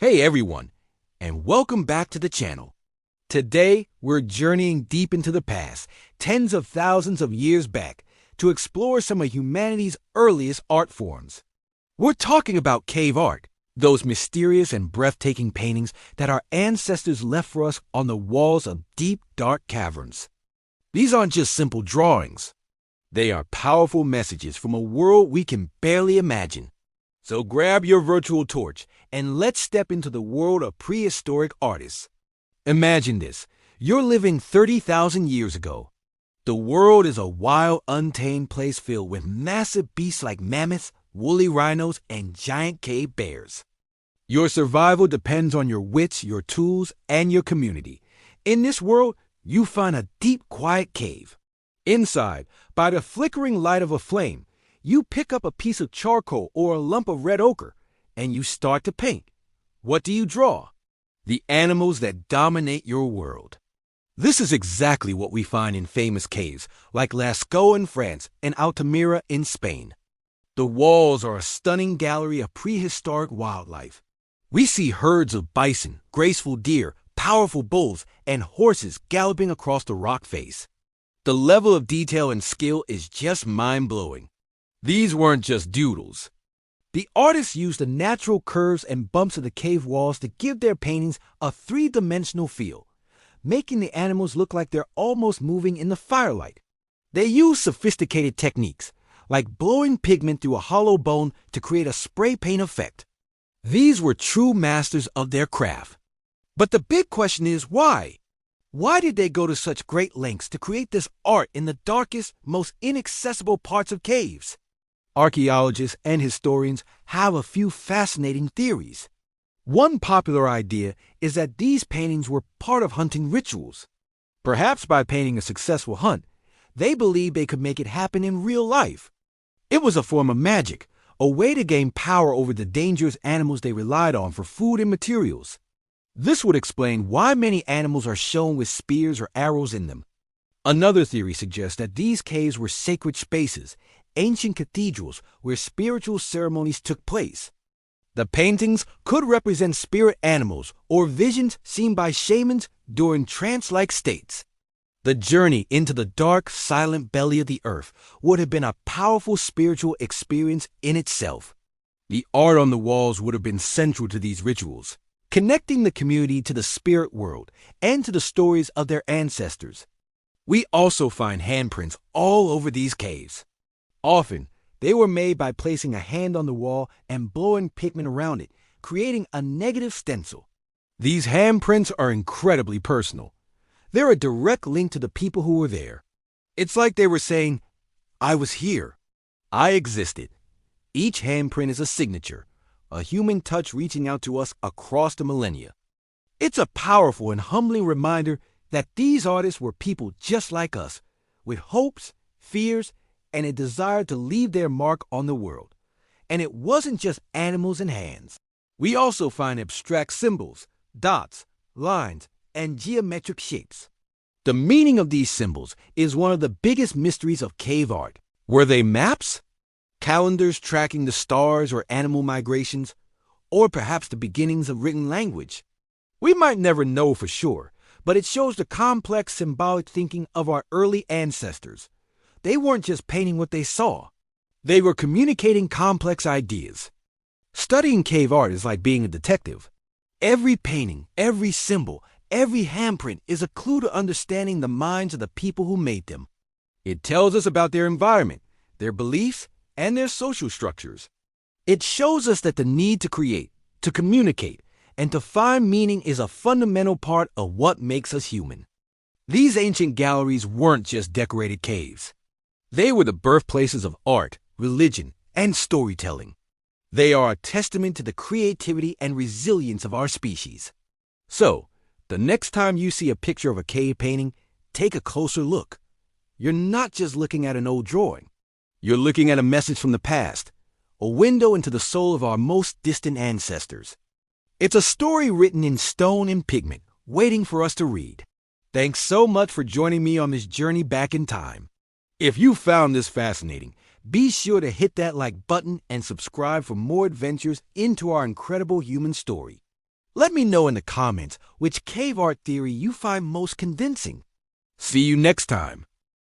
Hey everyone, and welcome back to the channel. Today, we're journeying deep into the past, tens of thousands of years back, to explore some of humanity's earliest art forms. We're talking about cave art, those mysterious and breathtaking paintings that our ancestors left for us on the walls of deep, dark caverns. These aren't just simple drawings. They are powerful messages from a world we can barely imagine. So grab your virtual torch and let's step into the world of prehistoric artists. Imagine this. You're living 30,000 years ago. The world is a wild, untamed place filled with massive beasts like mammoths, woolly rhinos, and giant cave bears. Your survival depends on your wits, your tools, and your community. In this world, you find a deep, quiet cave. Inside, by the flickering light of a flame, you pick up a piece of charcoal or a lump of red ochre, and you start to paint. What do you draw? The animals that dominate your world. This is exactly what we find in famous caves like Lascaux in France and Altamira in Spain. The walls are a stunning gallery of prehistoric wildlife. We see herds of bison, graceful deer, powerful bulls, and horses galloping across the rock face. The level of detail and skill is just mind-blowing. These weren't just doodles. The artists used the natural curves and bumps of the cave walls to give their paintings a three-dimensional feel, making the animals look like they're almost moving in the firelight. They used sophisticated techniques, like blowing pigment through a hollow bone to create a spray paint effect. These were true masters of their craft. But the big question is why? Why did they go to such great lengths to create this art in the darkest, most inaccessible parts of caves? Archaeologists and historians have a few fascinating theories. One popular idea is that these paintings were part of hunting rituals. Perhaps by painting a successful hunt, they believed they could make it happen in real life. It was a form of magic, a way to gain power over the dangerous animals they relied on for food and materials. This would explain why many animals are shown with spears or arrows in them. Another theory suggests that these caves were sacred spaces, ancient cathedrals where spiritual ceremonies took place. The paintings could represent spirit animals or visions seen by shamans during trance-like states. The journey into the dark, silent belly of the earth would have been a powerful spiritual experience in itself. The art on the walls would have been central to these rituals, connecting the community to the spirit world and to the stories of their ancestors. We also find handprints all over these caves. Often, they were made by placing a hand on the wall and blowing pigment around it, creating a negative stencil. These handprints are incredibly personal. They're a direct link to the people who were there. It's like they were saying, I was here. I existed. Each handprint is a signature, a human touch reaching out to us across the millennia. It's a powerful and humbling reminder that these artists were people just like us, with hopes, fears, and a desire to leave their mark on the world. And it wasn't just animals and hands. We also find abstract symbols, dots, lines, and geometric shapes. The meaning of these symbols is one of the biggest mysteries of cave art. Were they maps? Calendars tracking the stars or animal migrations? Or perhaps the beginnings of written language? We might never know for sure, but it shows the complex symbolic thinking of our early ancestors. They weren't just painting what they saw. They were communicating complex ideas. Studying cave art is like being a detective. Every painting, every symbol, every handprint is a clue to understanding the minds of the people who made them. It tells us about their environment, their beliefs, and their social structures. It shows us that the need to create, to communicate, and to find meaning is a fundamental part of what makes us human. These ancient galleries weren't just decorated caves. They were the birthplaces of art, religion, and storytelling. They are a testament to the creativity and resilience of our species. So, the next time you see a picture of a cave painting, take a closer look. You're not just looking at an old drawing. You're looking at a message from the past, a window into the soul of our most distant ancestors. It's a story written in stone and pigment, waiting for us to read. Thanks so much for joining me on this journey back in time. If you found this fascinating, be sure to hit that like button and subscribe for more adventures into our incredible human story. Let me know in the comments which cave art theory you find most convincing. See you next time.